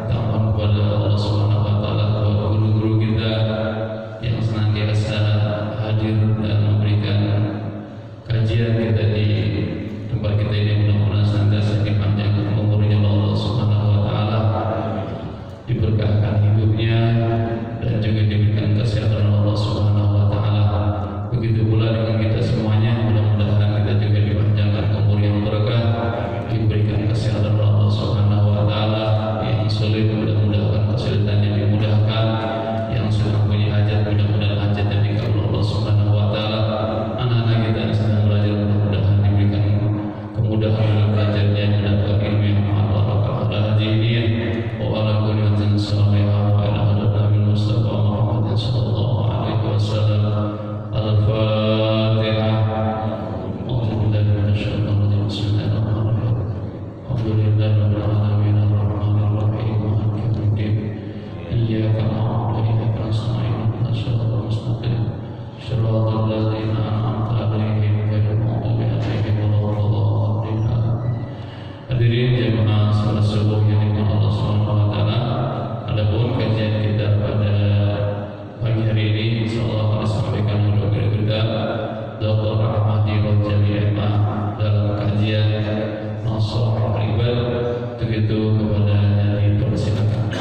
Kita mohon kepada Allah Subhanahu wa taala, kepada guru-guru kita yang senantiasa hadir dan memberikan kajian kita di tempat kita ini. Mudah-mudahan senantiasa dipanjangkan umurnya oleh Allah Subhanahu wa taala, diberkahkan hidupnya dan juga diberikan kesehatan Allah Subhanahu wa taala. Begitu pula dengan kita semuanya, mudah-mudahan kita juga dipanjangkan umur yang berkah, diberikan kesehatan Allah Subhanahu wa taala. Yang sulit mudah-mudahan kesulitannya dimudahkan, yang sudah punya hajat mudah-mudahan hajatnya dikabul Allah Subhanahu wa taala. Anak-anak kita yang sedang belajar mudah-mudahan diberikan kemudahan dalam belajarnya, mendapat ilmu yang barakah ala hadiniyah wa ala kulli anzin salihah wa ala nabi Mustafa Muhammad sallallahu alaihi wasallam. Al-Fatihah. A'udzu billahi minasyaitonir rajim. Bismillahirrahmanirrahim. Alhamdulillahi rabbil alamin arrahmanir rahim maliki yaumiddin. Iyyaka na'budu wa iyyaka nasta'in ihdinas siratal mustaqim siratal ladzina an'amta 'alaihim ghairil maghdubi 'alaihim waladdallin. Hadirin jemaah salat subuh yang dimana Allah Subhanahu wa taala, adapun kajian kita pada pagi hari ini insyaallah akan disampaikan oleh guru kita Dr. Ahmadi Rojali MA dalam kajian Nasoh Ribad. Untuk itu kepadanya dipersilakan.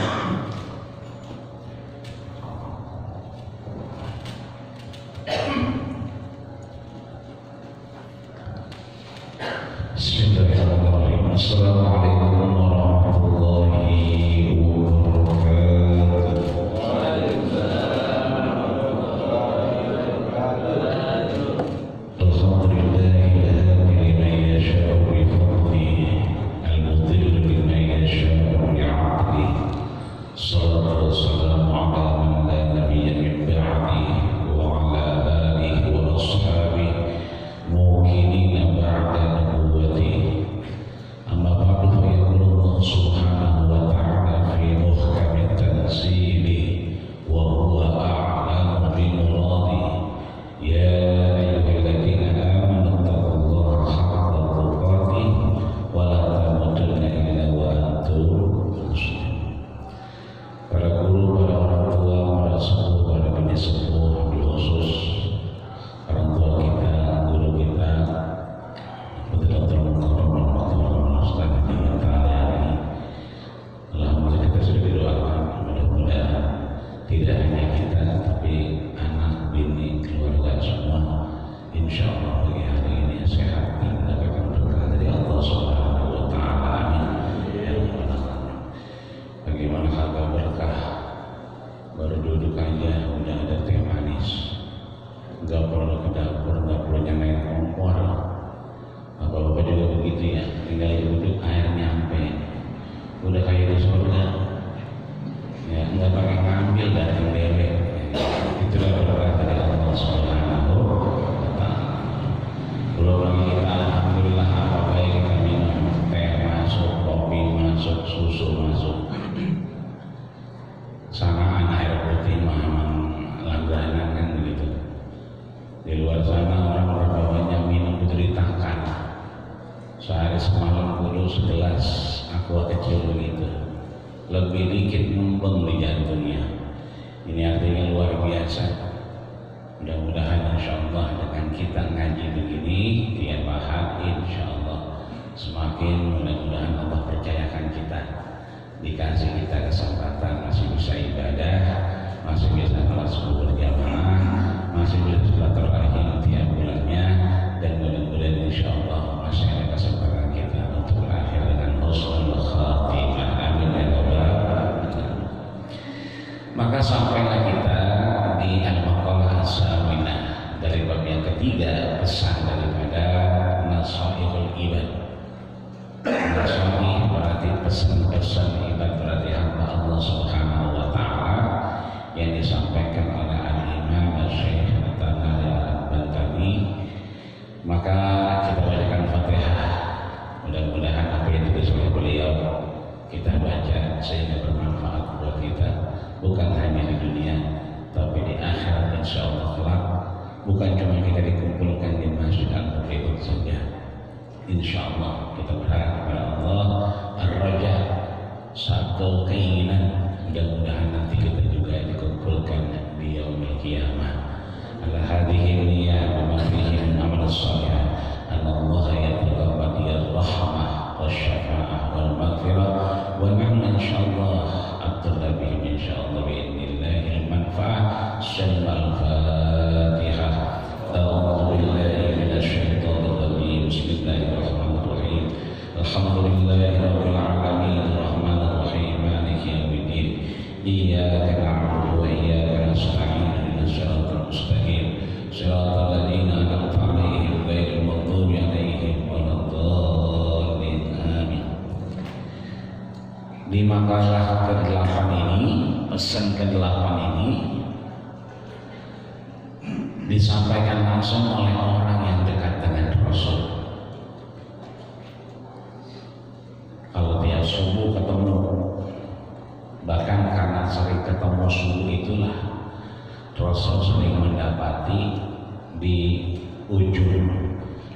Bismillahirrahmanirrahim. Assalamualaikum warahmatullahi wabarakatuh. Maka sampailah kita di al-maqalah as-saminah dari bab yang ketiga, pesan daripada Nasoihul Ibad. Nasoih berarti pesan-pesan ibad, berarti hamba Allah Subhanahu wa taala yang disampaikan oleh Al-Imam Syekh At-Tanali Al-Bantani. Maka kita bacakan Fatihah. Mudah-mudahan apa yang ditulis oleh beliau kita baca sehingga bermanfaat buat kita, bukan hanya di dunia tapi di akhirat insyaallah kelak. Bukan cuma kita dikumpulkan di Masjid Al-Muqim saja, insyaallah kita berharap kepada Allah ar-raja satu keinginan, mudah-mudahan nanti kita juga dikumpulkan di yaumil qiyamah. Ala hadhihi niyyah wa ma fihi min amal shalih. Allah yataqabbal rahmah wasyafa'ah wal maghfirah wa nahnu insyaallah abdullah bihi insyaallah bi idznillahil manfa'ah. Syammal Fatihah. A'udzu billahi minasyaitonir rajim. Bismillahirrahmanirrahim. Alhamdulillahirabbil alamin arrahmanir rahim maliki yaumiddin. Iyyaka na'budu wa iyyaka nasta'in. Ihdinas siratal mustaqim. Siratal ladzina an'amta 'alaihim ghairil maghdubi 'alaihim waladdallin. Amin. Di makalah ke-8 ini, pesan ke-8 ini disampaikan langsung oleh orang yang dekat dengan Rasul. Kalau tiap subuh ketemu, bahkan karena sering ketemu subuh itulah Rasul sering mendapati di ujung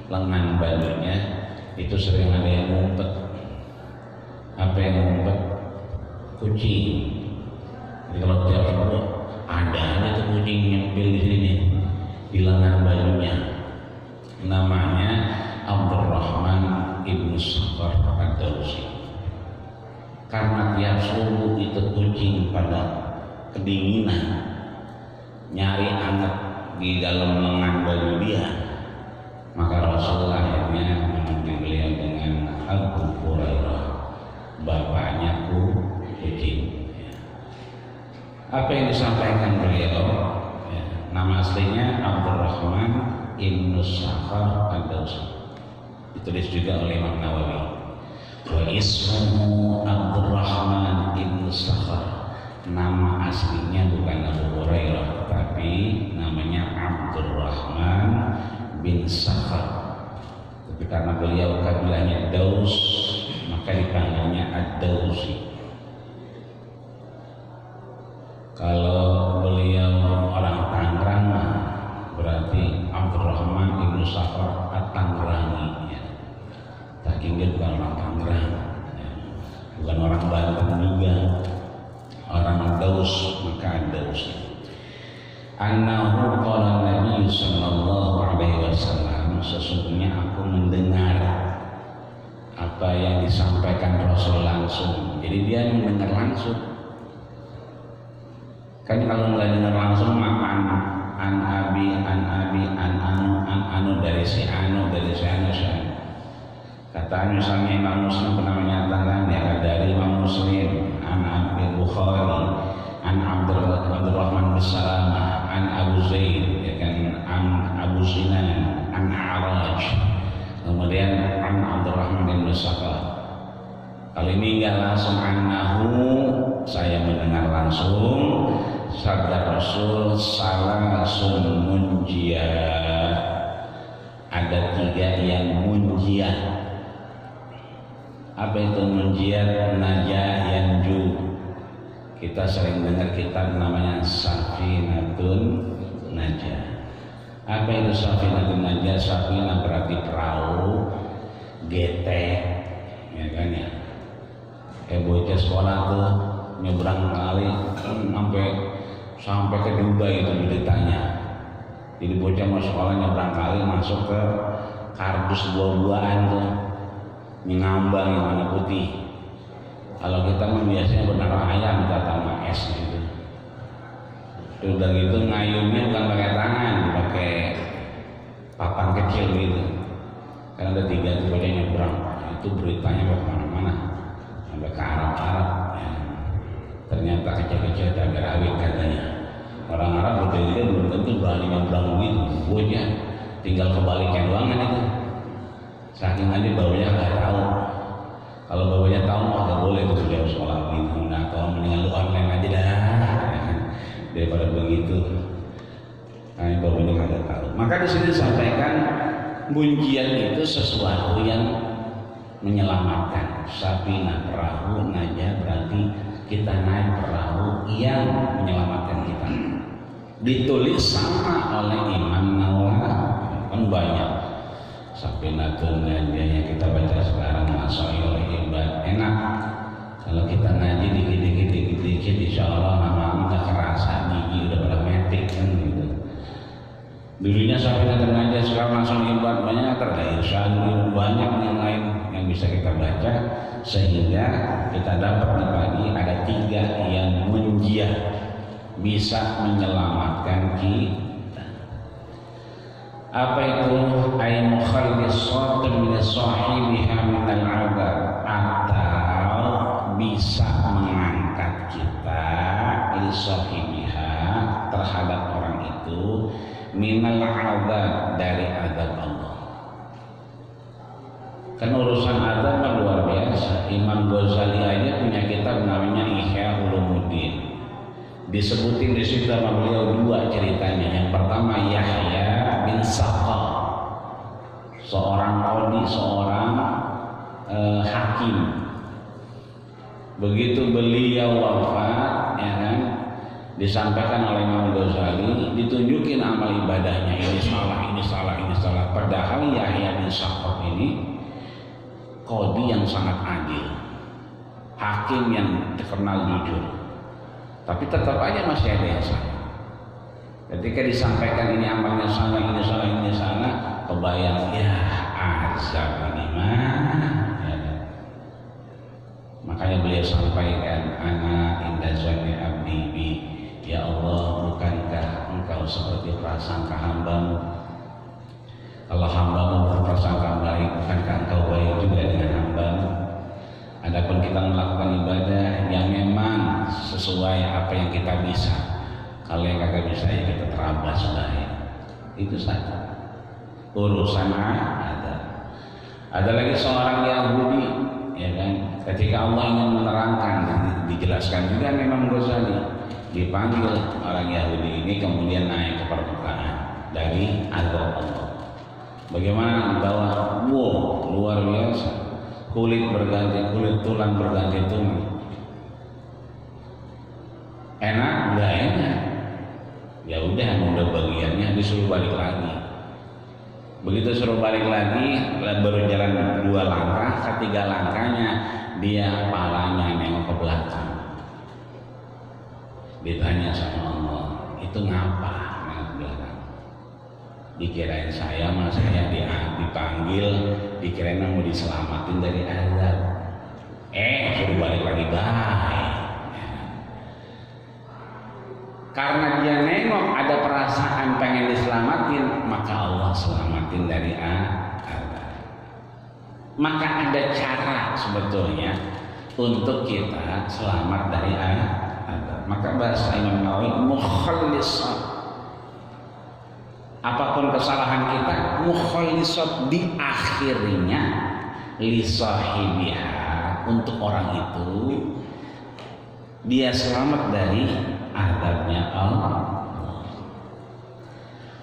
lengan bajunya itu sering ada yang ngumpet. Apa yang ngumpet? Kucing. Jadi kalau tiap subuh ada aja tuh kucing nyempil di sini di lengan bajunya. Namanya Abdurrahman ibnu Sakhar ad-Dawsi. Karena tiap subuh itu kucing pada kedinginan, nyari anget di dalam lengan baju dia, maka Rasulullah akhirnya memanggil beliau dengan Abu Hurairah, bapaknya kucing. Apa yang disampaikan beliau? Nama aslinya Abdurrahman ibnu Sakhar ad-Dawsi. Ditulis juga oleh Imam Nawawi. Wa ismuhu Abdurrahman ibnu Sakhar. Nama aslinya bukan Abu Hurairah, tapi namanya Abdurrahman bin Sakhar. Tapi karena beliau kabilahnya Daus, maka dipanggilnya ad-Dawsi. Kalau beliau orang Tangerang, berarti Abdurrahman ibnu Sakhar at-Tanggerangi. Ya. Saking dia bukan orang Tangerang, ya. Bukan orang Banten juga, orang Daus, maka ad-Dawsi. Annahu qala Nabi sallallahu alaihi wasallam, sesungguhnya aku mendengar apa yang disampaikan Rasul langsung. Jadi dia mendengar langsung. Kan kalau nggak dengar langsung makan an anu dari si anu kata misalnya Imam Muslim pernah menyatakan ya dari Imam Muslim an Abi Bukhari an Abdurrahman bin Salamah an Abu Zaid ya kan an Abu Sinan an A'raj, kemudian an Abdurrahman bin Sakhar. Kali ini nggak langsung annahu, saya mendengar langsung sabda Rasul salasun munjiyah, ada 3 yang munjiyah. Apa itu munjiyah? Najah yanju. Kita sering dengar kitab namanya Safinatun Najah. Apa itu Safinatun Najah? Safinah berarti perahu, getek, ya kan ya. Bocah sekolah tuh nyebrang kali sampai ke Dubai itu ditanya. Jadi bocah mau sekolah nyebrang kali masuk ke kardus buah-buahan tuh, ngambang yang warna putih. Kalau kita mah biasanya benar ayam sama es gitu. Udah gitu ngayunnya bukan pakai tangan, pakai papan kecil gitu. Kan ada 3 tuh bocah nyebrang, itu beritanya ke mana-mana. Sampai ke Arab-Arab ya. Ternyata kecil-kecil cabai rawit katanya. Orang Arab betul-betul belum tentu berani nyebrang begitu. Bocah tinggal kebalikan doang kan itu. Saking aja baunya nggak tahu. Kalau baunya tahu mah nggak boleh tuh beliau sekolah begitu. Nah kalau mendingan lu online aja dah ya. Daripada begitu. Nah baunya nggak tahu. Maka di sini disampaikan munjian itu sesuatu yang menyelamatkan. Safinah perahu, najah berarti kita naik perahu yang menyelamatkan kita. Ditulis sama oleh Imam Nawawi, kan banyak Safinatun Najah yang kita baca sekarang, Masail Ibad. Enak kalau kita ngaji nanti dikit insya Allah lama-lama nggak kerasa gigi udah pada metik kan gitu. Dulunya sampai datang aja sekarang langsung hebat banyak terdairsyad banyak yang lain yang bisa kita baca sehingga kita dapat nih pagi ada 3 yang munjiah bisa menyelamatkan kita. Apa itu? Ay mukhallisatun min sahibiha min al-'adab, atau bisa mengangkat kita li sahibiha terhadap orang itu minal 'adab dari azab Allah. Kan urusan azab luar biasa. Imam Ghazali aja punya kitab namanya Ihya Ulumuddin. Disebutin di situ sama beliau 2 ceritanya. Yang pertama Yahya bin Saqa, seorang qadhi, seorang hakim. Begitu beliau wafat, ya kan, disampaikan oleh Imam Ghazali, ditunjukin amal ibadahnya, ini salah, ini salah, ini salah. Padahal Yahya bin Saqa ini qadhi yang sangat adil, hakim yang terkenal jujur. Tapi tetap aja masih ada yang salah. Ketika disampaikan ini amalnya salah, ini salah, ini salah, kebayang ya azab ini mah. Ya. Makanya beliau sampaikan, ana inda zanni abdi bi, ya Allah, bukankah engkau seperti prasangka hambamu? Kalau hambamu berprasangka baik, bukankah engkau baik juga dengan hambamu? Adapun kita melakukan ibadah yang memang sesuai apa yang kita bisa. Kalau yang kagak bisa ya kita terabas baik. Itu saja. Urusan ada. Ada lagi seorang Yahudi, ya kan? Ketika Allah ingin menerangkan, dijelaskan juga memang Ghazali dipanggil orang Yahudi ini kemudian naik ke permukaan dari azab Allah. Bagaimana di bawah? Wow, luar biasa. Kulit berganti kulit, tulang berganti tulang. Enak? Enggak enak. Ya udah, udah bagiannya disuruh balik lagi. Begitu suruh balik lagi, baru jalan 2 langkah, ketiga langkahnya dia palanya nengok ke belakang. Ditanya sama Allah, itu ngapa nengok ke belakang? Dikirain saya mah saya dipanggil, dikirain mau diselamatin dari azab. Suruh balik lagi baik. Karena dia nengok ada perasaan pengen diselamatin, maka Allah selamatin dari azab. Maka ada cara sebetulnya untuk kita selamat dari azab. Maka bahasa Imam Nawawi mukhallisat. Apapun kesalahan kita, mukhallisat di akhirnya li sahibiha, untuk orang itu dia selamat dari azabnya Allah.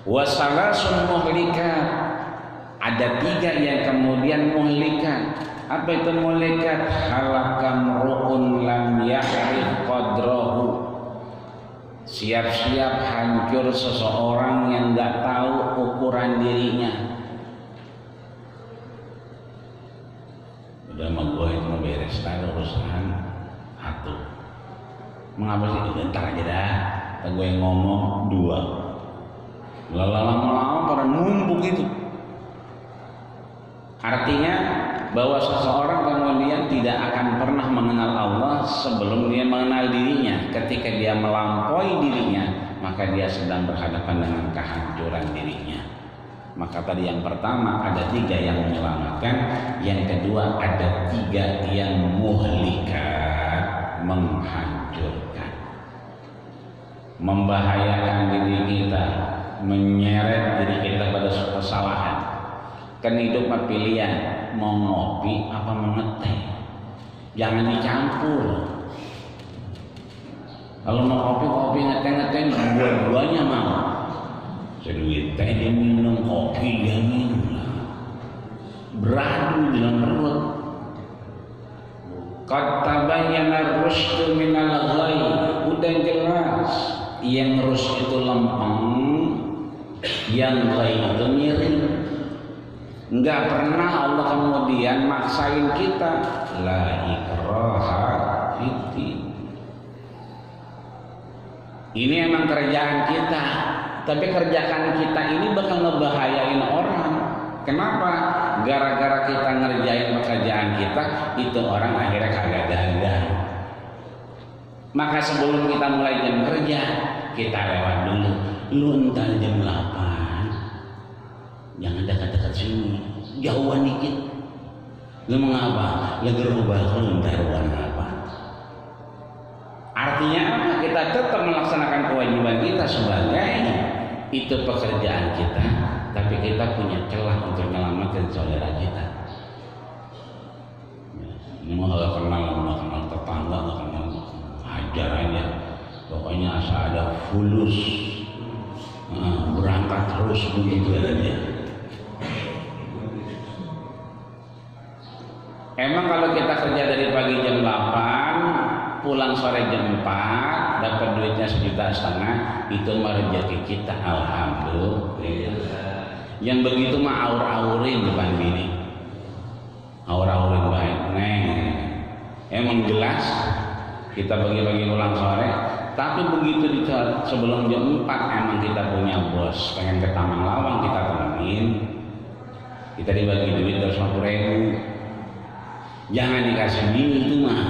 Wa salasun muhlikat, ada 3 yang kemudian muhlikat. Apa itu muhlikat? Halakam ru'un lam ya'rif qadrahu, siap-siap hancur seseorang yang nggak tahu ukuran dirinya. Udah mah gue itu mau beres tahu urusan satu. Mengapa sih? Bentar aja dah. Gue ngomong 2. Lama-lama pada numpuk itu. Artinya bahwa seseorang kemudian tidak akan pernah mengenal Allah sebelum dia mengenal dirinya. Ketika dia melampaui dirinya, maka dia sedang berhadapan dengan kehancuran dirinya. Maka tadi yang pertama ada 3 yang menyelamatkan, yang kedua ada 3 yang muhlikat, menghancurkan, membahayakan diri kita, menyeret diri kita pada kesalahan. Kan hidup mah pilihan, mau ngopi apa mau ngeteh, jangan dicampur. Kalau mau kopi ngeteh dua-duanya mau. Seduit teh dia minum, kopi dia minum lah, beradu dalam perut. Qad tabayyana ar-rusydu minal ghayy, udah jelas yang rusyd itu lempeng, yang ghayy itu miring. Enggak pernah Allah kemudian maksain kita. La ikraha Ini emang kerjaan kita, tapi kerjaan kita ini bakal ngebahayain orang. Kenapa? Gara-gara kita ngerjain pekerjaan kita, itu orang akhirnya kagak dagang. Maka sebelum kita mulai jam kerja, kita lewat dulu. Lu entar jam 8, jangan dekat-dekat sini, jauhan dikit. Lu mengapa? Lu gerubah lu entar apa? Artinya apa? Kita tetap melaksanakan kewajiban kita sebagai itu pekerjaan kita, tapi kita punya celah untuk menyelamatkan saudara kita. Ini mah nggak kenal tetangga, nggak kenal, hajar aja. Pokoknya asal ada fulus, berangkat terus begitu aja. Emang kalau kita kerja dari pagi jam 8, pulang sore jam 4, dapat duitnya 1,5 juta, itu mah rezeki kita, alhamdulillah. Yang begitu mah aur-aurin depan bini, aur-aurin baik, emang jelas kita bagi-bagi pulang sore. Tapi begitu di sebelum jam 4 emang kita punya bos, pengen ke Taman Lawang kita temenin, kita dibagi duit 250.000. Jangan dikasih bini, itu mah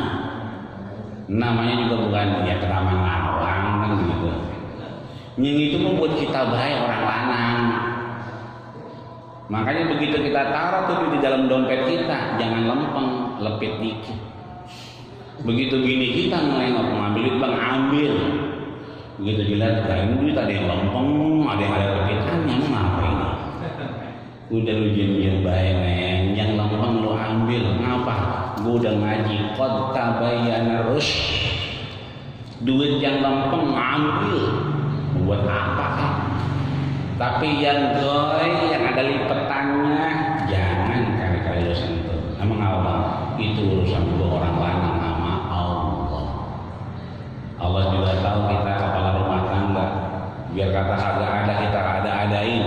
namanya juga bukan ya ke Taman Lawang kan gitu. Yang itu mah buat kita baik orang lanang. Makanya begitu kita taruh tuh di dalam dompet kita, jangan lempeng, lepit dikit. Begitu bini kita ngelengok ngambil duit, bang ambil. Begitu dilihat, ini duit ada yang lempeng, ada yang ada lepitannya, mau ngapain? Udah lu diam-diam baik, neng, yang lempeng lu ambil. Ngapa? Gua udah ngaji qad tabayyana rusyd. Duit yang lempeng ambil. Buat apa kan? Tapi yang goy, yang ada lipetannya, jangan kali-kali lu sentuh. Emang apa? Itu urusan dua orang lanang sama Allah. Allah juga tahu kita kepala rumah tangga. Biar kata kagak ada, kita ada-adain.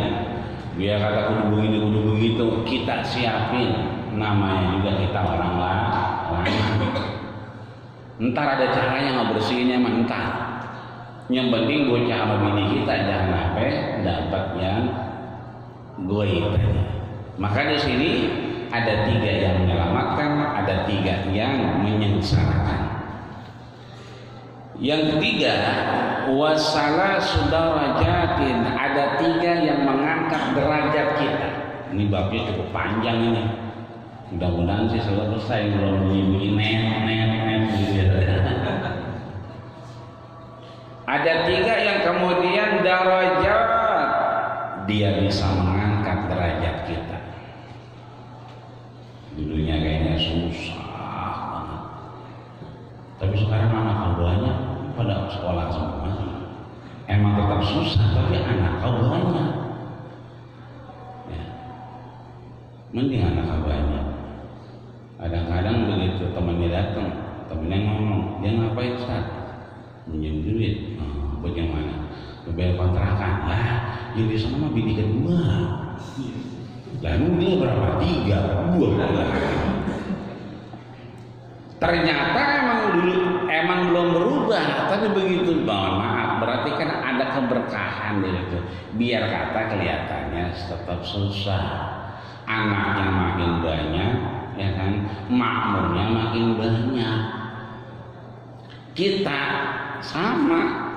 Biar kata kudu begini, kudu begitu, kita siapin. Namanya juga kita orang lanang. Ntar ada caranya ngebersihinnya, mentar. Yang penting bocah sama bini kita jangan sampai dapat yang goib. Maka di sini ada 3 yang menyelamatkan, ada 3 yang menyengsarakan. Yang ketiga, wasala sudarajatin, ada 3 yang mengangkat derajat kita. Ini babnya cukup panjang ini. Mudah-mudahan sih selesai, belum bunyi net gitu. Ada 3 yang kemudian derajat, dia bisa mengangkat derajat kita. Dulunya kayaknya susah banget, tapi sekarang anak banyak pada sekolah semua. Emang tetap susah, tapi anak banyak. Ya. Mending anak banyak. Kadang-kadang begitu temannya datang, temennya ngomong, dia ngapain Ustaz? Minjem duit. Bagaimana? Bayar kontrakan. Lah, yang di sana mah bini kedua. Lalu dia berapa? 3. Ternyata emang belum berubah, tapi begitu, mohon maaf, berarti kan ada keberkahan di situ. Biar kata kelihatannya tetap susah. Anaknya makin banyak, ya kan? Makmurnya makin banyak. Kita sama.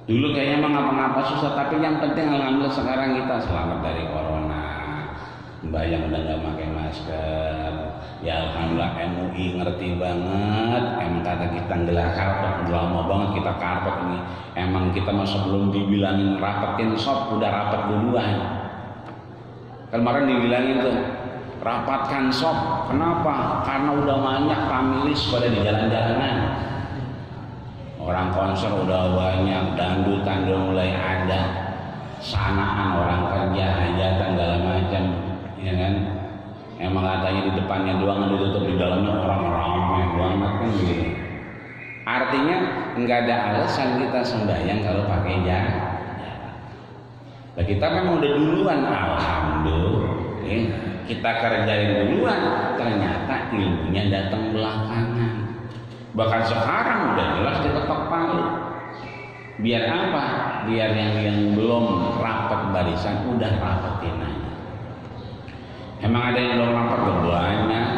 Dulu kayaknya emang ngapa-ngapa susah, tapi yang penting alhamdulillah sekarang kita selamat dari corona. Mbak yang udah nggak pakai masker, ya alhamdulillah. MUI ngerti banget. Emang kata kita ngelah karpet, udah lama banget kita karpet ini. Emang kita mah sebelum dibilangin rapetin sop udah rapet duluan. Kemarin dibilangin tuh rapatkan sop. Kenapa? Karena udah banyak pamilis pada di jalan-jalanan. Orang konser udah banyak, dangdutan udah mulai ada, sanaan orang kerja, hajatan segala macam, ya kan? Emang katanya di depannya doang ditutup, di dalamnya orang ramai banget kan gitu. Artinya nggak ada alasan kita sembahyang kalau pakai jarak. Nah, kita memang udah duluan, alhamdulillah. Kita kerjain duluan, ternyata ilmunya datang belakangan. Bahkan sekarang udah jelas diketok palu. Biar apa? Biar yang belum rapat barisan udah rapetin aja. Emang ada yang belum rapat? Banyak.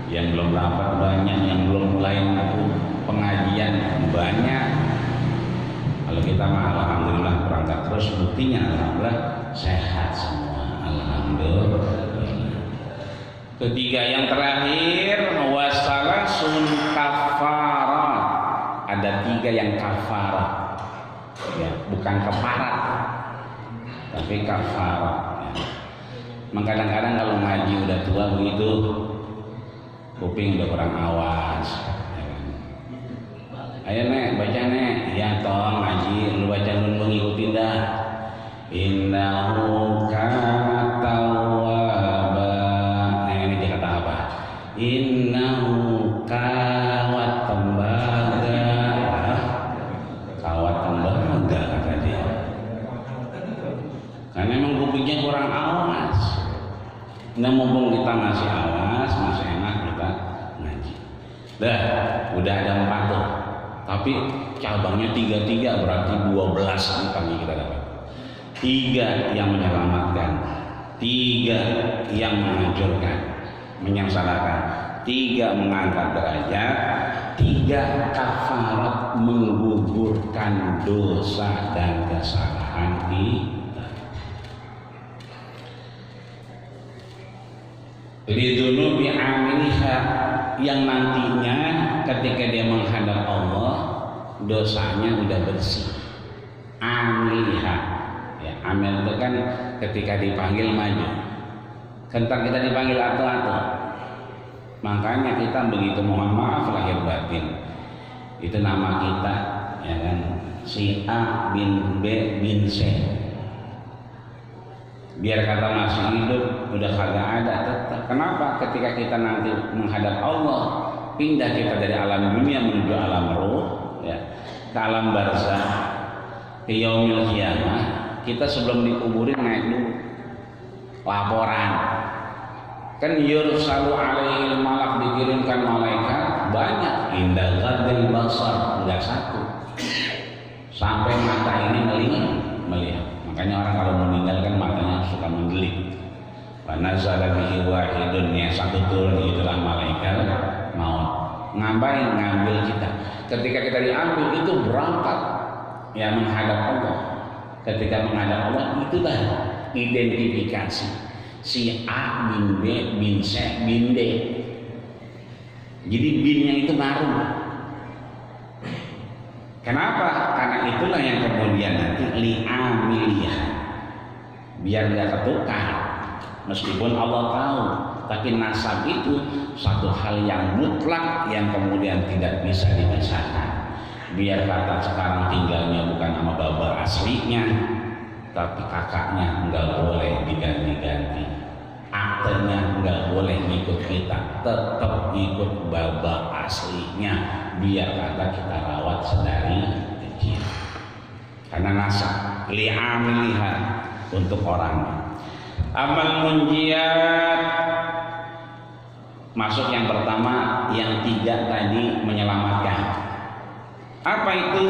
Yang belum rapat banyak, yang belum mulai pengajian banyak. Kalau kita mah alhamdulillah berangkat terus, buktinya alhamdulillah sehat semua. Alhamdulillah. Ketiga yang terakhir, wasalasun kafarat. Ada 3 yang kafarat, ya, bukan kafarat, tapi kafarat. Ya. Kadang-kadang kalau ngaji udah tua begitu, kuping udah kurang awas. Ya kan? Ayo nek, baca nek, ya tolong ngaji, lu baca lu mengikuti dah. Innahu kana tawwaba. Ini dia kata apa? Innahu kawat tembaga. Kawat tembaga kata dia. Karena memang kupingnya kurang awas. Nah mumpung kita masih awas, masih enak kita ngaji. Dah, udah ada 4 tuh. Tapi cabangnya 3 berarti 12 angkanya kita dapat. 3 yang menyelamatkan, 3 yang menghancurkan, menyengsarakan, 3 mengangkat derajat, 3 kafarat menggugurkan dosa dan kesalahan kita. Lidunubi amiliha, yang nantinya ketika dia menghadap Allah dosanya udah bersih. Amiliha. Ya, amil itu kan ketika dipanggil maju. Kentar kita dipanggil atu-atu. Makanya kita begitu mohon maaf lahir batin. Itu nama kita, ya kan? Si A bin B bin C. Biar kata masih hidup udah kagak ada tetap. Kenapa? Ketika kita nanti menghadap Allah, pindah kita dari alam dunia menuju alam ruh, ya, ke alam barzah, ke yaumil qiyamah. Kita sebelum dikuburin naik dulu laporan. Kan yursalu alaihil malak, dikirimkan malaikat banyak. Indah ghadil basar, enggak 1. Sampai mata ini melihat. Makanya orang kalau meninggal kan matanya suka menggeliat. Wa nazala bihi wahidun, yang 1 turun itulah malaikat maut. Ngapain? Ngambil kita. Ketika kita diambil itu berangkat ya menghadap Allah. Ketika menghadap Allah itulah identifikasi si A bin B bin C bin D. Jadi binnya itu baru. Kenapa? Karena itulah yang kemudian nanti li'amiliyah, biar nggak ketukar. Meskipun Allah tahu, tapi nasab itu satu hal yang mutlak yang kemudian tidak bisa dipisahkan. Biar kata sekarang tinggalnya bukan sama baba aslinya, tapi kakaknya nggak boleh diganti-ganti. Aktenya nggak boleh ngikut kita, tetap ngikut baba aslinya. Biar kata kita rawat sedari kecil. Karena nasab li'amiliha untuk orang. Amal munjiat, masuk yang pertama, yang 3 tadi menyelamatkan. Apa itu?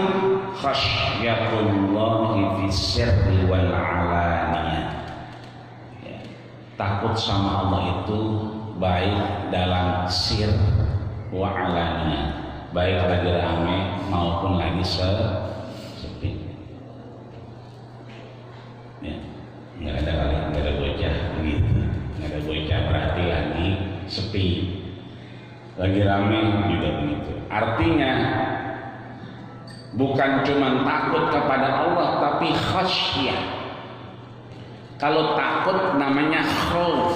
Khasyatullahi fis-sirri wal alaniyah. Ya, takut sama Allah itu baik dalam sir wa alaniyah, baik lagi ramai maupun lagi sepi. Ya, nggak ada bocah begitu, nggak ada bocah berarti lagi sepi, lagi ramai juga begitu. Artinya bukan cuma takut kepada Allah, tapi khasyah. Kalau takut namanya khauf.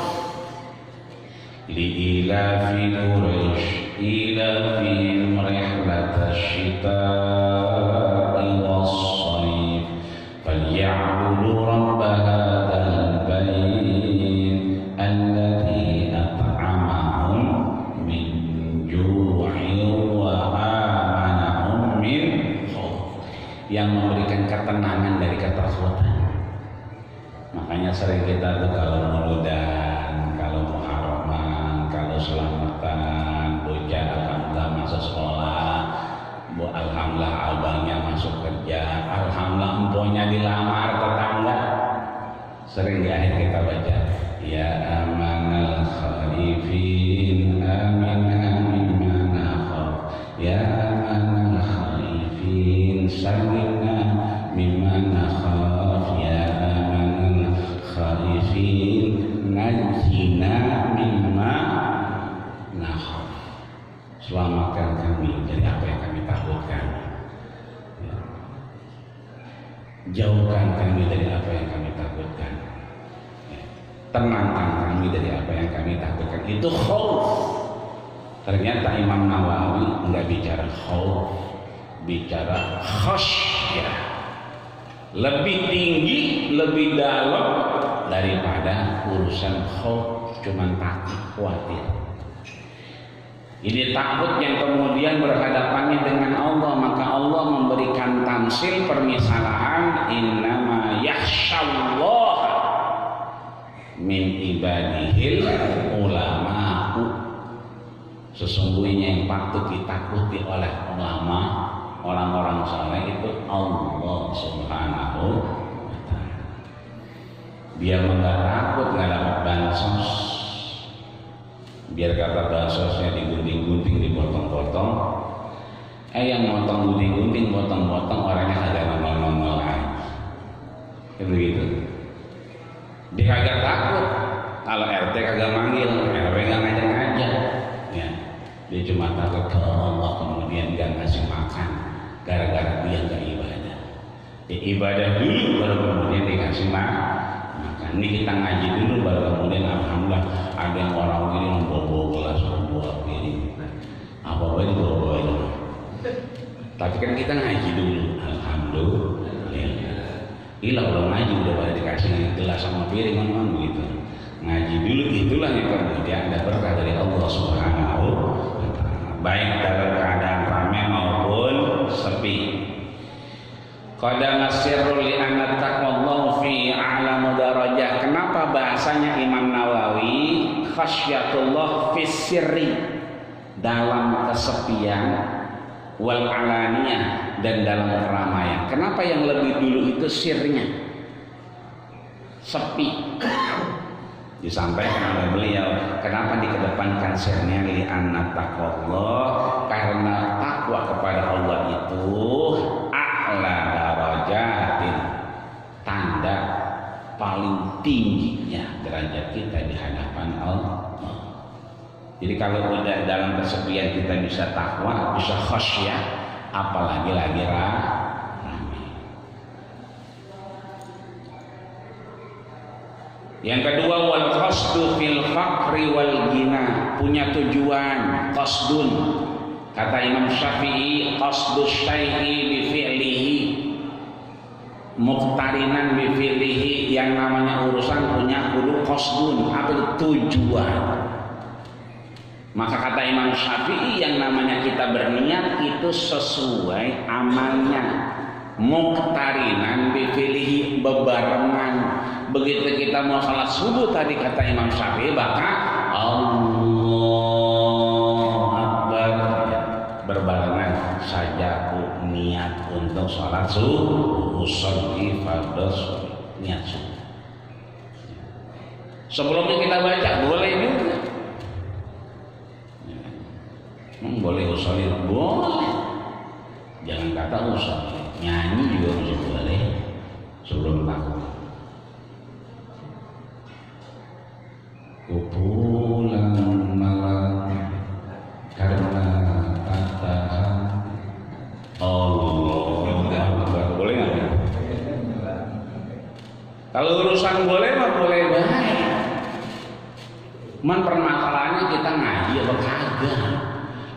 Li'ilafi Quraisy ilafihim rihlatash shita'i was-shayf falyabudu rabb hadzal bait alladzi at'amahum min ju'in wa amanahum min khauf, yang memberikan ketenangan dari ketakutan. Makanya sering kita tuh kalau mauludan, kalau muharraman, kalau selamatan, bocah alhamdulillah masuk sekolah kerja, alhamdulillah emponya dilamar tetangga. Sering di akhir kita baca, ya amanal khaifin amin amin mana khaf, ya amanal khaifin salina mimana khaf, ya amanal khaifin najina mimma nakhaf. Selamatkan kami dari apa yang kami takutkan, ya. Jauhkan kami dari apa yang kami takutkan, ya. Tenangkan kami dari apa yang kami takutkan. Itu khauf. Ternyata Imam Nawawi enggak bicara khauf, bicara khasyah. Lebih tinggi, lebih dalam daripada urusan khauf, cuman takut, khawatir. Ini takut yang kemudian berhadapannya dengan Allah, maka Allah memberikan tamsil permisalan, innama yakhsyallaha min ibadihil ulama'u. Sesungguhnya yang patut ditakuti oleh ulama, orang-orang saleh itu Allah Subhanahu wa ta'ala. Biar enggak takut enggak dapat bansos, biar kata bansosnya digunting-gunting, dipotong-potong, yang motong gunting-gunting, potong-potong orangnya kagak nongol-nongol aja. Kayak begitu. Dia kagak takut kalau RT kagak manggil, RW nggak ngajak-ngajak, ya. Dia cuma takut kalau Allah kemudian gak ngasih makan gara-gara dia nggak ibadah. Ya, ibadah dulu baru kemudian dikasih makan. Ini kita ngaji dulu baru kemudian alhamdulillah ada yang orang ini membawa gelas, membawa piring, apa boleh dibawa itu. Tapi kan kita ngaji dulu, alhamdulillah. Gila kalau ngaji udah pada dikasih gelas sama piring kan begitu. Ngaji dulu itulah yang kemudian ada berkah dari Allah Subhanahu wa ta'ala. Baik dalam keadaan ramai maupun sepi. Qadama sirru li anna taqwallahu fi a'lamu darajah. Kenapa bahasanya Imam Nawawi khasyatullah fi sirri, dalam kesepian, wal alaniyah, dan dalam keramaian. Kenapa yang lebih dulu itu sirnya? Sepi. Disampaikan oleh beliau, kenapa dikedepankan sirnya? Li anna taqwallah, karena takwa kepada Allah itu a'la darajatin, tanda paling tingginya derajat kita di hadapan Allah. Jadi kalau udah dalam kesepian kita bisa takwa, bisa khasyah, apalagi lagi ramai. Yang kedua, wal qasdu fil faqri wal ghina, punya tujuan, qasdun. Kata Imam Syafi'i, qasdu syai'i bi fi'lihi, muqtarinan bi fi'lihi. Yang namanya urusan punya kudu qasdun, apa itu? Tujuan. Maka kata Imam Syafi'i, yang namanya kita berniat itu sesuai amalnya, muqtarinan bi fi'lihi, bebarengan. Begitu kita mau salat subuh tadi kata Imam Syafi'i, maka Allahu Akbar, berbarengan saja niat untuk salat subuh, usolli fardhu, niat subuh. Sebelumnya kita baca boleh juga. Boleh usolli, boleh. Jangan kata usolli, nyanyi juga masih boleh sebelum takut. Pulang malam karena tak tahan. Allah boleh nggak? Kalau urusan boleh mah boleh baik. Man permasalahannya kita ngaji apa kagak?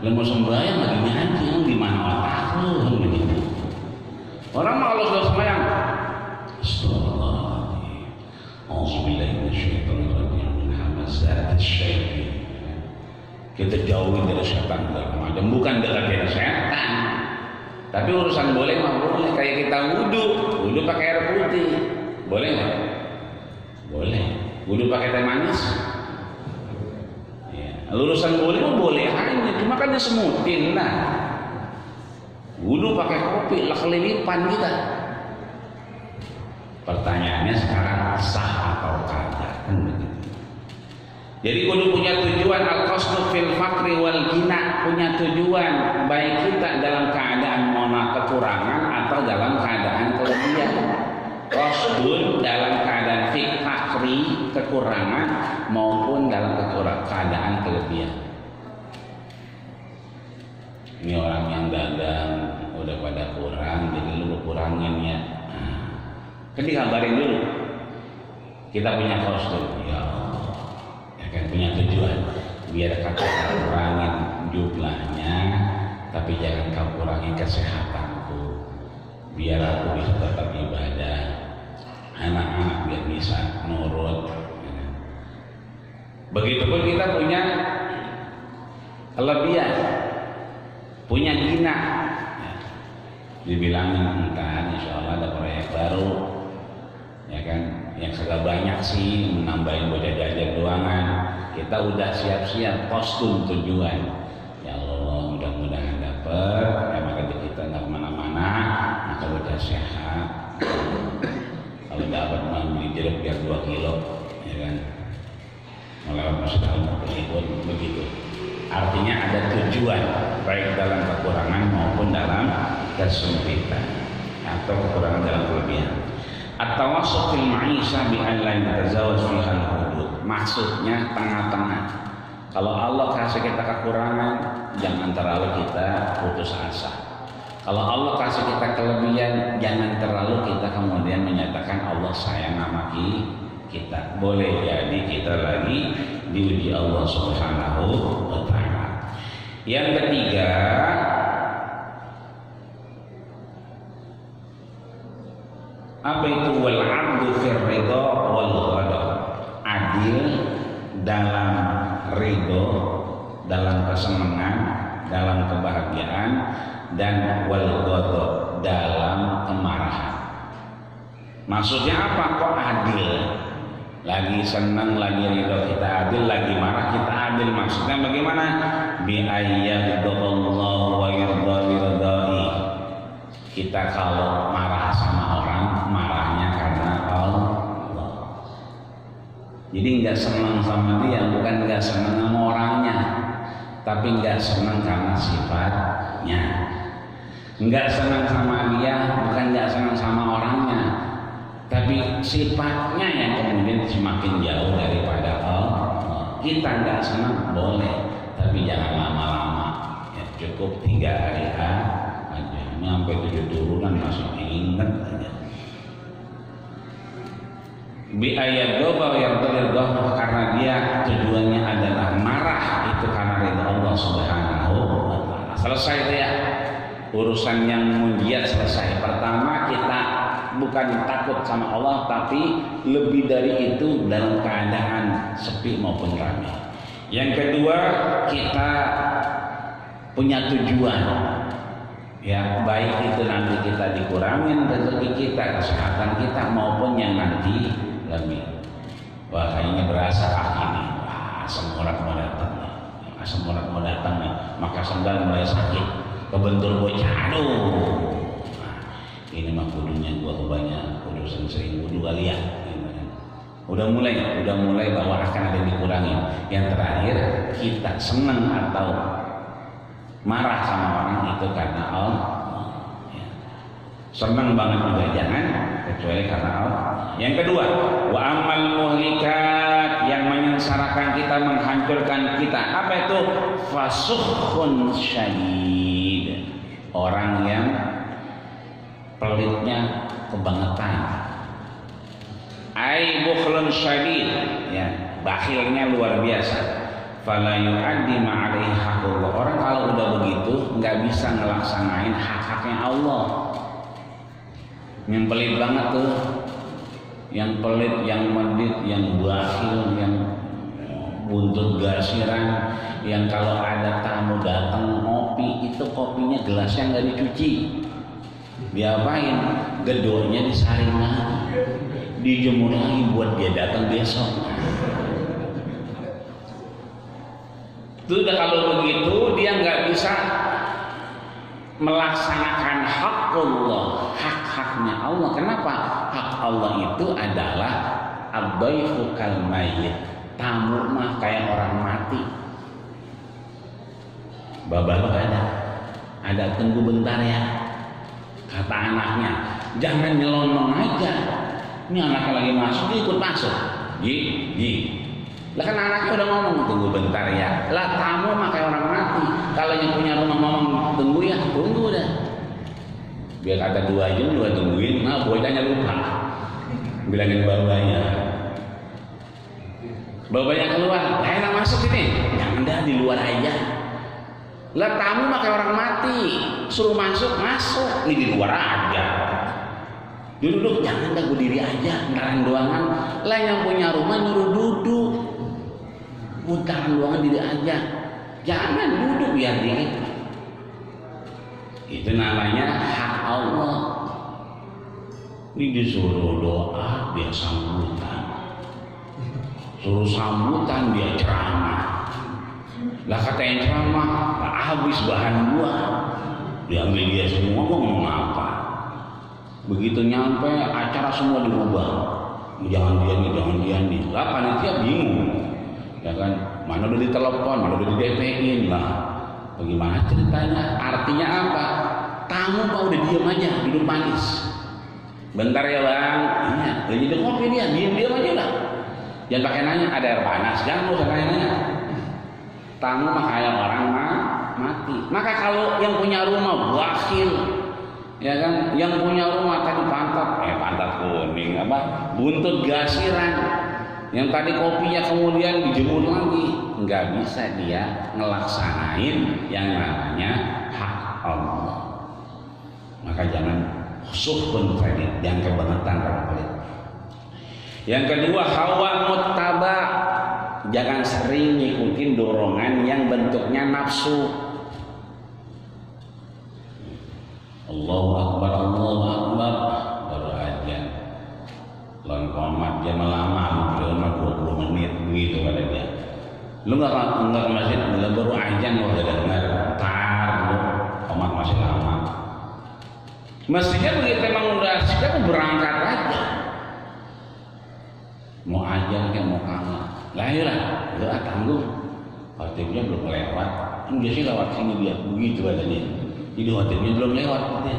Lah mau sembahyang lagi nyanyi, gimana otak lu begitu? Orang mah kalau sudah sembahyang, astagfirullahaladzim, auzubillahi minasyaitonirrajim. Kita jauhin dari setan macam, bukan dekat setan. Tapi urusan boleh mah boleh. Kayak kita wudhu pakai air putih, boleh nggak? Boleh. Wudhu pakai teh manis, ya. Urusan boleh mah boleh aja, cuma kan disemutin lah. Wudu pakai kopi, lah kelilipan kita. Pertanyaannya sekarang sah atau kagak, kan begitu. Jadi kudu punya tujuan, al-qasdu fil faqri wal ghina, punya tujuan baik kita dalam keadaan kekurangan atau dalam keadaan kelebihan. Qasdun dalam keadaan fakri, kekurangan, maupun dalam keadaan kelebihan. Ini orang yang dagang udah pada kurang, jadi lu kurangin ya. Kan dikabarin dulu. Kita punya kostum, ya Allah, ya kan, punya tujuan. Biar kata kurangin jumlahnya, tapi jangan kau kurangin kesehatanku. Biar aku bisa tetap ibadah, anak-anak biar bisa nurut. Begitupun kita punya kelebihan, punya gina, dibilangin entar insya Allah ada proyek baru, ya kan, yang segala banyak sih menambahin bocah jajan doangan. Kita udah siap-siap kostum tujuan, ya Allah mudah-mudahan dapet, ya maka kita nggak kemana-mana, maka udah sehat. Kalau dapat beli jeruk biar 2 kilo, ya kan, melewat masjid al-Muqlibun begitu. Artinya ada tujuan baik dalam kekurangan maupun dalam kesempitan atau kekurangan dalam kelebihan. At-tawassut fil ma'isha bi an la yatazawwaj fiha al-hudud. Maksudnya tengah-tengah. Kalau Allah kasih kita kekurangan, jangan terlalu kita putus asa. Kalau Allah kasih kita kelebihan, jangan terlalu kita kemudian menyatakan Allah sayang sama kita. Boleh jadi kita lagi diuji Allah Subhanahu wa ta'ala. Yang ketiga, apa itu wal 'abdu fir ridha wal ghadab? Adil dalam ridho, dalam kesenangan, dalam kebahagiaan, dan wal ghadab dalam kemarahan. Maksudnya apa kok adil? Lagi senang, lagi ridho kita adil, lagi marah kita adil. Maksudnya bagaimana? Bi ayyadallahu wa yardha biridai. Kita kalau marah sama orang, marahnya karena Allah. Jadi nggak senang sama dia, bukan nggak senang sama orangnya, tapi nggak senang karena sifatnya. Nggak senang sama dia, bukan nggak senang sama orangnya, tapi sifatnya yang kemudian semakin jauh daripada Allah. Kita nggak senang boleh, tapi jangan lama-lama. Ya, cukup 3 hari aja. Sampai 7 turunan masih ingat aja. Bi ayat doa yang terlihat karena dia tujuannya adalah marah itu karena ridha Allah Subhanahu wa ta'ala. Selesai itu ya. Urusan yang munjiat selesai. Pertama kita bukan takut sama Allah, tapi lebih dari itu dalam keadaan sepi maupun ramai. Yang kedua, kita punya tujuan, ya baik itu nanti kita dikurangin rezeki kita, kesehatan kita, maupun yang nanti lebih. Wah kayaknya berasa ini, asam urat mau datang nih, maka sendal mulai sakit, kebentur bocah, aduh. Ini mah kudunya gua kebanyakan, kudu sering wudu kali ya. Udah mulai bahwa akan ada yang dikurangin. Yang terakhir, kita senang atau marah sama orang itu karena Allah. Ya. Senang banget juga jangan kecuali karena Allah. Yang kedua, wa amal muhlikat, yang menyengsarakan kita, menghancurkan kita. Apa itu? Fasukhun syadid. Orang yang pelitnya kebangetan. Ai bukhlun syadid, ya, bakhilnya luar biasa. Fala yu'addi ma'alaihi haqqullah. Orang kalau udah begitu nggak bisa ngelaksanain hak-haknya Allah. Yang pelit banget tuh, yang pelit, yang medit, yang bakhil, yang buntut gasiran, yang kalau ada tamu datang ngopi itu kopinya gelasnya nggak dicuci. Diapain? Gedornya disaring lagi, dijemur lagi buat dia datang besok. Itu udah kalau begitu dia nggak bisa melaksanakan hak Allah, hak-haknya Allah. Kenapa? Hak Allah itu adalah ad-dhaifu kal mayyit. Tamu mah kayak orang mati. Bapak ada tunggu bentar ya. Kata anaknya, jangan nyelonong aja. Ini anaknya lagi masuk, dia ikut masuk. Lah kan anaknya udah ngomong tunggu bentar ya. Lah tamu mah kayak orang mati. Kalau yang punya rumah ngomong tunggu ya, tunggu dah. Biar kata 2 jam juga tungguin. Nah bocahnya lupa. Bilangin babanya. Babanya keluar, enak masuk ini. Jangan dah di luar aja. Lah tamu mah kayak orang mati. Suruh masuk, masuk. Ini di luar aja. Duduk, jangan dah berdiri aja. Ntaran doangan. Lah yang punya rumah nyuruh duduk. Mutaran doangan diri aja. Jangan duduk biar diri. Itu namanya hak Allah. Ini disuruh doa dia sambutan. Suruh sambutan dia ceramah. Lah kata yang ceramah habis bahan gua. Diambil dia semua, gua ngomong apa? Begitu nyampe acara semua dirubah. Jangan dia nih. Lah panitia bingung. Ya kan, mana udah ditelepon, mana udah di DP-in lah. Bagaimana ceritanya? Artinya apa? Tamu mau udah diam aja, duduk manis. Bentar ya bang, iya, udah jadi kopi dia, diam aja lah. Jangan pakai nanya, ada air panas, jangan usah nanya. Tamu mah kayak orang mati. Maka kalau yang punya rumah bakhil, ya kan, yang punya rumah tadi pantat kuning, buntut gasiran. Yang tadi kopinya kemudian dijemur lagi, nggak bisa dia ngelaksanain yang namanya hak Allah. Maka jangan suhbun kredit, yang kebangetan kredit. Yang kedua, hawa muttaba, jangan sering ngikutin dorongan yang bentuknya nafsu. Allahu Akbar, baru aja. Lon komat dia melama, cuma 20 menit begitu pada dia. Lu nggak ke masjid, baru aja mau dengar, tar lu komat masih lama. Mestinya begitu emang udah kita berangkat aja. Mau aja kayak mau kalah. Lahiran, udah tanggung. Khotibnya belum lewat. Biasanya lewat sini dia begitu aja dia. Jadi khotibnya belum lewat dia.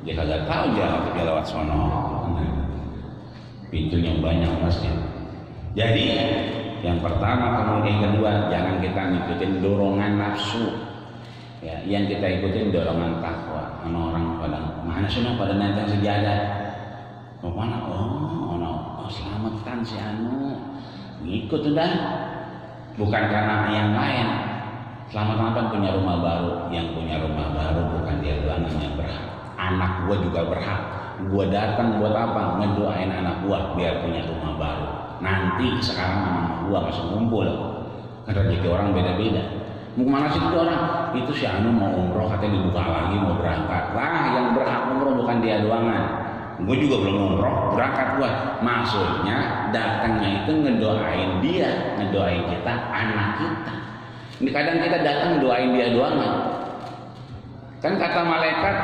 Dia kagak tahu dia khotibnya lewat sono. Pintunya banyak masjid. Jadi yang pertama, kemudian yang kedua, jangan kita ngikutin dorongan nafsu. Ya, yang kita ikutin dorongan takwa. Orang pada mana sih pada nenteng sejadah. Mau mana? Oh, selamatan si anu. Ngikut udah. Bukan karena yang lain. Selamat punya rumah baru. Yang punya rumah baru bukan dia doang yang berhak. Anak gua juga berhak. Gua datang buat apa? Ngedoain anak gua biar punya rumah baru. Nanti sekarang anak gua masih ngumpul. Kan rezeki orang beda-beda. Mau kemana sih itu orang? Itu si anu mau umroh, katanya dibuka lagi mau berangkat. Lah yang berhak umroh bukan dia doangan. Gue juga belum umroh, berangkat gua. Maksudnya datangnya itu ngedoain dia, ngedoain kita, anak kita. Ini kadang kita datang doain dia doangan. Kan kata malaikat,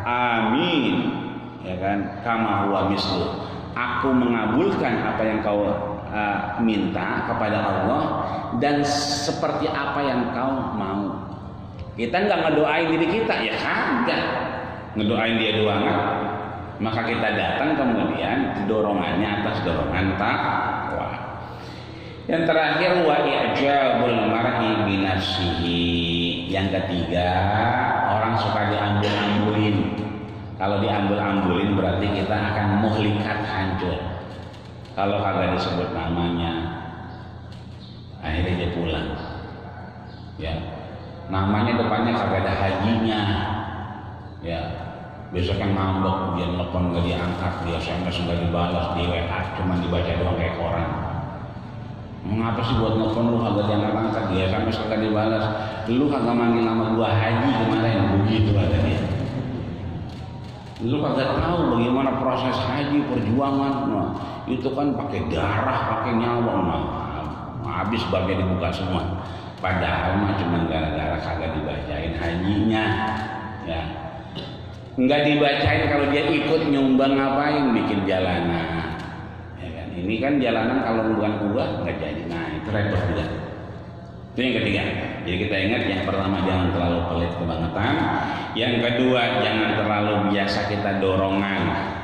amin. Ya kan, kama huwa mislu. Aku mengabulkan apa yang kau minta kepada Allah dan seperti apa yang kau mau. Kita nggak ngedoain diri kita, ya kagak. Ngedoain dia doangan. Maka kita datang kemudian dorongannya atas dorongan takwa. Yang terakhir, wa i'jabul mar'i bi nafsihi. Yang ketiga, orang suka diambul-ambulin. Kalau diambul-ambulin berarti kita akan muhlikat, hancur. Kalau kagak disebut namanya, akhirnya dia pulang. Ya, namanya depannya kagak ada hajinya. Ya, besoknya ngambek, dia telepon nggak diangkat, dia SMS nggak dibalas, di WA cuma dibaca doang kayak koran. Mengapa sih buat telepon lu kagak diangkat-angkat, dia SMS kagak dibalas, lu kagak manggil nama gua Haji kemarin, begitu ada dia. Lu kagak tahu bagaimana proses haji, perjuangan, nah, itu kan pakai darah, pakai nyawa, nah, habis babnya dibuka semua. Padahal mah cuma gara-gara kagak dibacain hajinya. ya. Enggak dibacain kalau dia ikut nyumbang ngapain bikin jalanan. Ya kan? Ini kan jalanan kalau bukan gua enggak jadi. Nah, itu repot juga. Itu yang ketiga. Jadi kita ingat yang pertama jangan terlalu pelit kebangetan. Yang kedua jangan terlalu biasa kita dorongan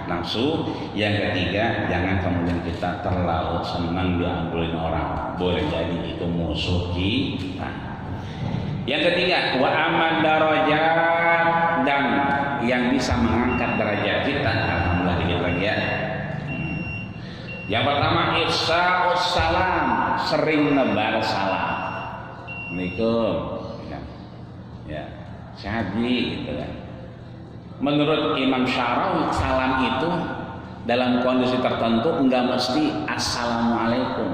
nafsu. Yang ketiga jangan kemudian kita terlalu senang diambilin orang. Boleh jadi itu musuh kita. Yang ketiga wa aman darajat, dan yang bisa mengangkat derajat kita. Alhamdulillah dikit lagi ya. Yang pertama ifsa'us salam, sering nebar salam. Assalamualaikum. Ya, syahdi gitu kan. Menurut Imam Syarawi salam itu dalam kondisi tertentu enggak mesti assalamualaikum,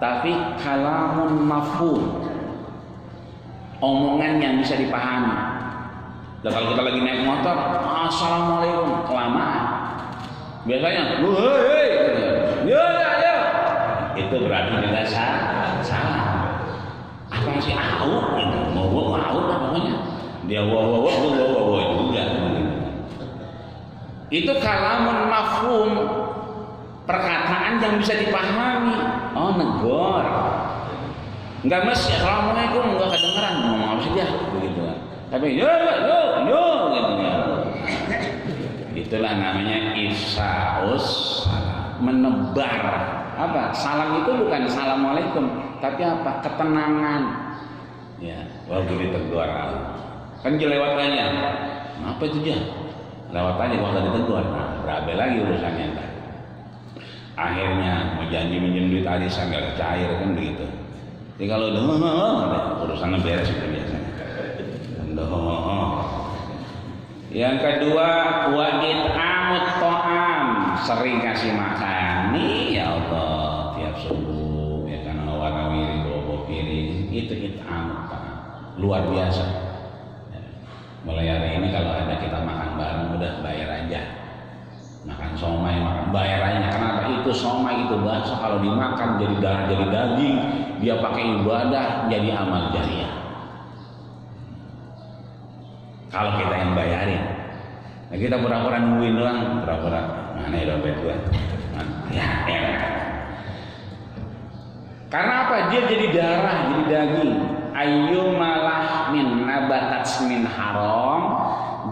tapi kalamun mafhum, omongan yang bisa dipahami. Dan kalau kita lagi naik motor, assalamualaikum, kelamaan. Biasanya, hei, ya, itu berarti tidak salah. Apa sih au? Mau lah pokoknya. Dia wow juga. Itu kalamun mafhum, perkataan yang bisa dipahami. Oh, negor. Enggak mesti assalamualaikum, enggak kedengeran. Ngomong apa sih dia? Begitu kan. Tapi yo gitu ya. Itulah namanya ifsa'us salam, menebar. Apa? Salam itu bukan assalamualaikum, tapi apa? Ketenangan. Ya, waktu ditegur kan lewat aja. Apa itu dia? Lewat aja kalau ditegur. Nah, berabe lagi urusannya entar. Akhirnya mau janji minjem duit arisan enggak cair kan begitu. Jadi kalau urusannya beres itu biasanya. Yang kedua wa it'amut ta'am, sering kasih makan. Nih ya Allah, tiap subuh ya kan warna miring bawa piring itu it'amut ta'am. Luar biasa. Ya. Mulai hari ini kalau ada kita makan bareng udah bayar aja. Makan somai, makan bayar aja. Kenapa? Itu somai itu bakso kalau dimakan jadi darah jadi daging, dia pakai ibadah jadi amal jariah. Kalau kita yang bayarin, nah kita pura-pura nungguin doang, pura-pura mana ya dompet gua? Ya. Karena apa? Dia jadi darah, jadi daging. Ayyumalah min nabatat min haram,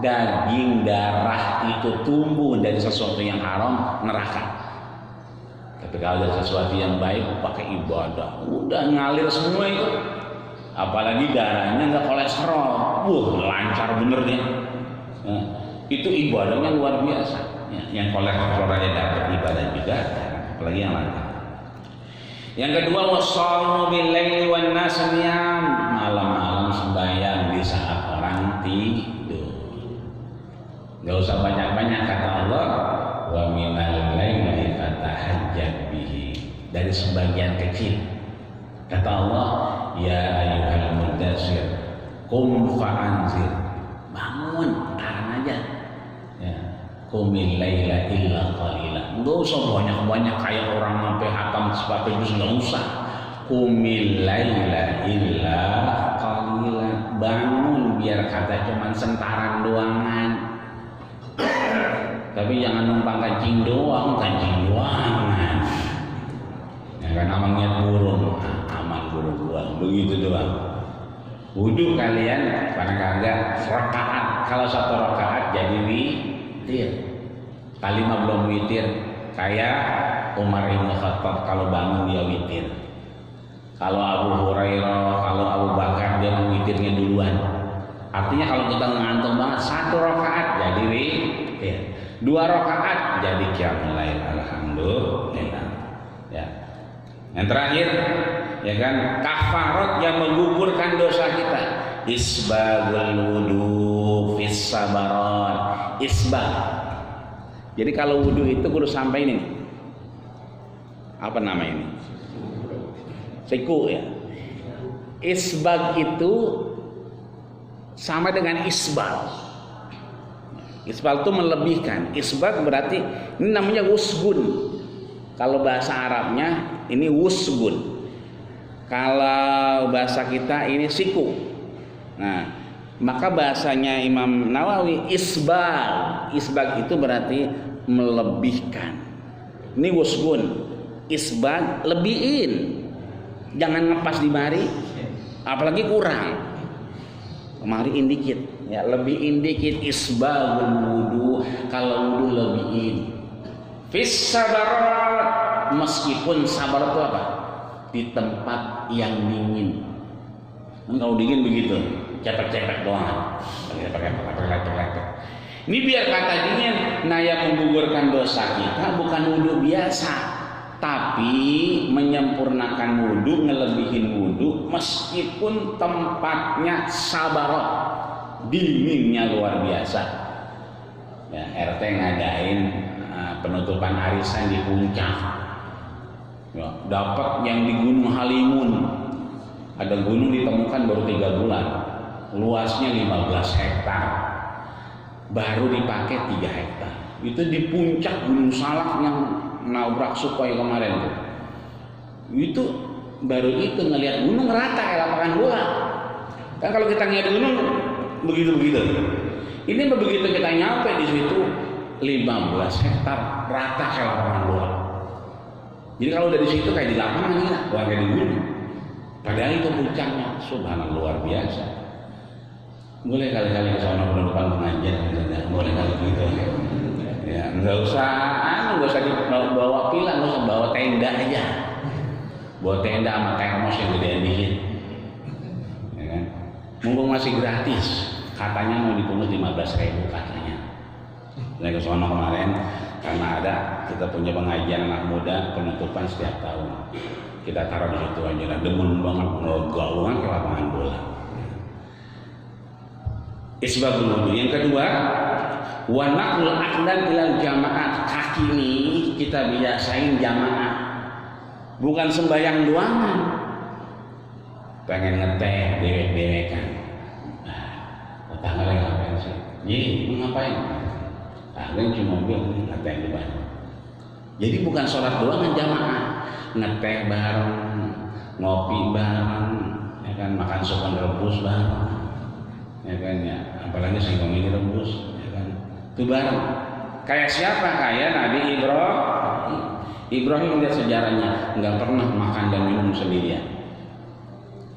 daging darah itu tumbuh dari sesuatu yang haram, neraka. Tapi kalau dari sesuatu yang baik pakai ibadah, udah ngalir semua itu. Apalagi darahnya nggak kolesterol, lancar bener dia. Nah, itu ibadahnya luar biasa. Ya, yang kolesterol aja dapat ibadah juga, apalagi yang lancar. Yang kedua wasallu bil laili wan nas niyam, malam-malam sembahyang di saat orang tidur. Nggak usah banyak-banyak kata Allah, wa minal laili fatahajjat bihi, dari sebagian kecil. Kata Allah, ya ayyuhal mudatsir qum fa'anzir, bangun tahan aja ya, qumil laila illa qalila. Enggak usah banyak-banyak kayak orang sampai hatam sepatu juz, enggak usah. Qumil laila illa qalila, bangun biar kata cuman sentaran doangan. Tapi jangan numpang kancing doangan. Ya kan namanya burung. Begitu doang. Wudhu kalian pada kagak rakaat. Kalau satu rakaat jadi witir. Kalimat belum witir. Kayak Umar bin Khattab kalau bangun dia witir. Kalau Abu Hurairah, kalau Abu Bakar dia witirnya duluan. Artinya kalau kita ngantuk banget satu rakaat jadi witir. Dua rakaat jadi qiyamul lail. Alhamdulillah. Ya. Yang terakhir ya kan kafarat yang menggugurkan dosa kita, isbagul wudu fis sabarat. Isbag, jadi kalau wudu itu kudu sampai ini apa nama ini, siku ya. Isbag itu sama dengan isbal. Isbal itu melebihkan. Isbag berarti ini namanya wusgun. Kalau bahasa Arabnya ini wusgun. Kalau bahasa kita ini siku. Nah, Maka bahasanya Imam Nawawi isbal. Isbal itu berarti melebihkan. Ini wasgun. Isbal lebihin. Jangan ngepas di mari, apalagi kurang. Kemariin dikit, ya lebihin dikit. Isbal wudu, kalau wudu lebihin. Fis sabarat, meskipun sabar itu apa? Di tempat yang dingin. Kalau dingin begitu, cepet-cepet doang. Ini biar kata dingin, naya menggugurkan dosa kita bukan wudu biasa, tapi menyempurnakan wudu, ngelebihin wudu meskipun tempatnya sabarot, dinginnya luar biasa. Ya, RT ngadain penutupan arisan di puncak. Ya, dapat yang di Gunung Halimun. Ada gunung ditemukan baru 3 bulan, luasnya 15 hektar, baru dipakai 3 hektar. Itu di puncak Gunung Salak yang nabrak Sukhoi kemarin tuh. Itu baru itu ngelihat gunung rata kayak lapangan bola. Kan kalau kita ngelihat gunung begitu-begitu. Ini begitu kita nyampe di situ 15 hektar rata kayak lapangan bola. Jadi kalau dari situ kayak di lapangan ya, bukan kayak di gunung. Padahal itu puncaknya, subhanallah, luar biasa. Boleh kali-kali ke sana penutupan pengajian, boleh kali gitu. Ya, nggak usah bawa pila, nggak usah bawa tenda aja. Bawa tenda sama termos yang gedean dikit. Ya kan? Mumpung masih gratis, katanya mau dipungut 15.000 katanya. Saya ke sana kemarin karena ada kita punya pengajian anak muda penutupan setiap tahun. Kita taruh di situ aja, demen banget ngegaungan ke lapangan bola. Isbabul wudu. Yang kedua, wa naqlul aqdam ilal jamaah. Kaki ini kita biasain jamaah, bukan sembahyang doangan. Pengen ngeteh dewek-dewekan. Tetangga lagi ngapain sih? Mau ngapain? Tetangga cuma bilang ngeteh di depan. Jadi bukan sholat doangan jamaah, ngeteh bareng, ngopi bareng, ya kan, makan sop rebus bareng. Ya kan, ya apalagi singkong ini rebus, ya kan, itu bareng. Kayak siapa? Kayak Nabi Ibrahim. Ibrahim lihat sejarahnya nggak pernah makan dan minum sendirian.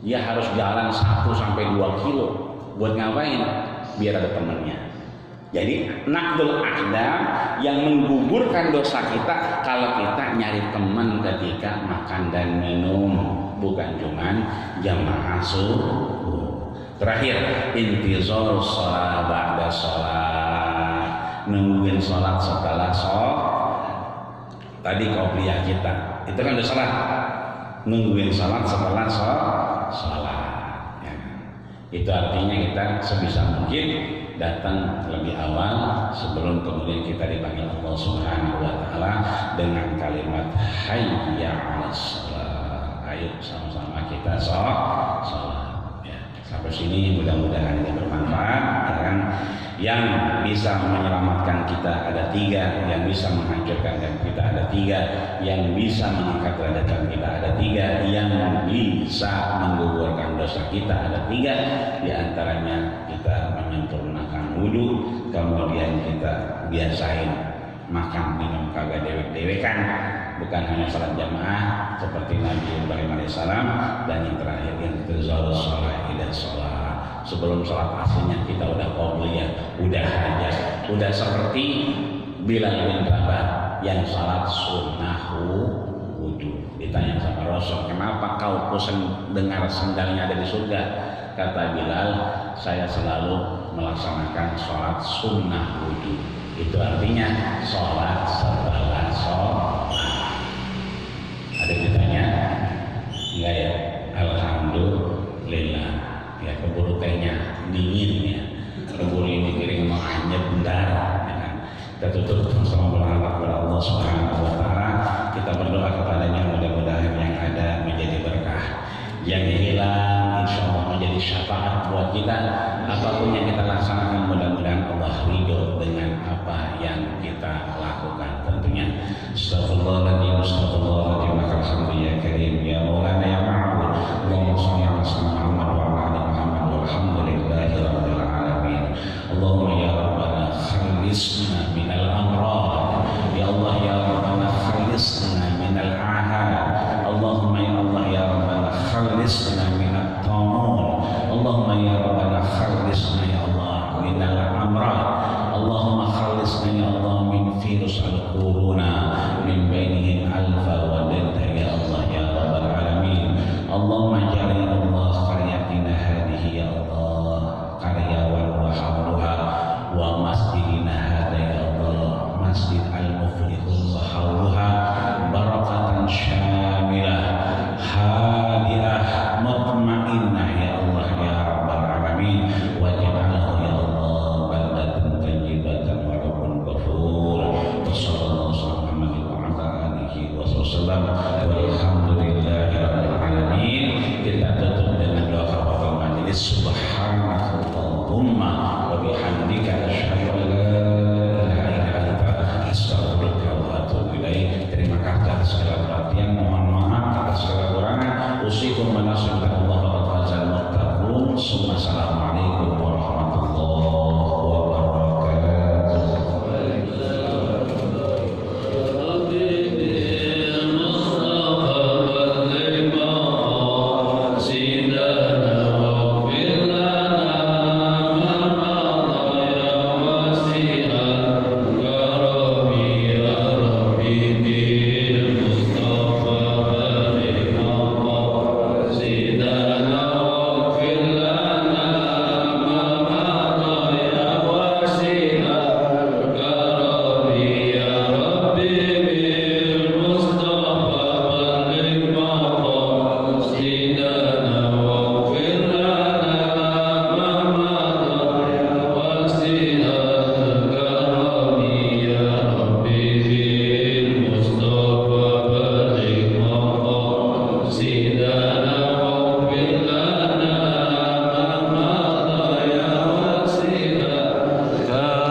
Dia harus jalan 1-2 kilo. Buat ngapain? Biar ada temannya. Jadi naqdul aqdam yang menggugurkan dosa kita kalau kita nyari teman ketika makan dan minum, bukan cuman jamaah subuh. Terakhir, intizar sholat ba'da sholat, nungguin sholat setelah sholat. Tadi qobliyah kita, itu kan udah sholat, nungguin sholat setelah sholat. Ya. Itu artinya kita sebisa mungkin datang lebih awal sebelum kemudian kita dipanggil Allah Subhanahu wa taala dengan kalimat hayya 'alas shalah. Ayo sama-sama kita sholat. Sampai sini mudah-mudahan ini bermanfaat, ya kan? Yang bisa menyelamatkan kita ada 3, yang bisa menghancurkan kita ada 3, yang bisa mengangkat derajat kita ada 3, yang bisa menggugurkan dosa kita ada 3. Di antaranya kita menyempurnakan wudu, kemudian kita biasain makan minum kagak dewek-dewekan, bukan hanya salat jamaah seperti Nabi Ibrahim alaihissalam, dan yang terakhir yang intizar sholat ila sholat. Sebelum sholat aslinya kita udah qobliyah, udah hajat, udah seperti Bilal bin Rabah yang sholat sunnahu wudu. Ditanya sama Rasul, kenapa kau pusing dengar sendalnya ada di surga? Kata Bilal, saya selalu melaksanakan sholat sunnah wudu. Itu artinya sholat setelah sholat. Ada yang ditanya? Enggak ya? Alhamdulillah. Ya, keburu tehnya dingin ya. Keburu ini piring mau anyep darah. Ya kan? Kita tutup sama berharap kepada Allah Subhanahu wa taala. Kita berdoa kepadanya mudah-mudahan yang ada menjadi berkah, yang hilang insya Allah menjadi syafaat buat kita. Apapun yang kita laksanakan mudah-mudahan Allah ridho dengan apa yang kita lakukan. Tentunya astagfirullahaladzim, astagfirullahaladzim, alhamdulillah ya karim ya maulana ya ma'bud. Allahumma shalli ala sayyidina Muhammad wa ala ali Muhammad walhamdulillahi rabbil alamin. utus al-quruna min bainihim alfa wa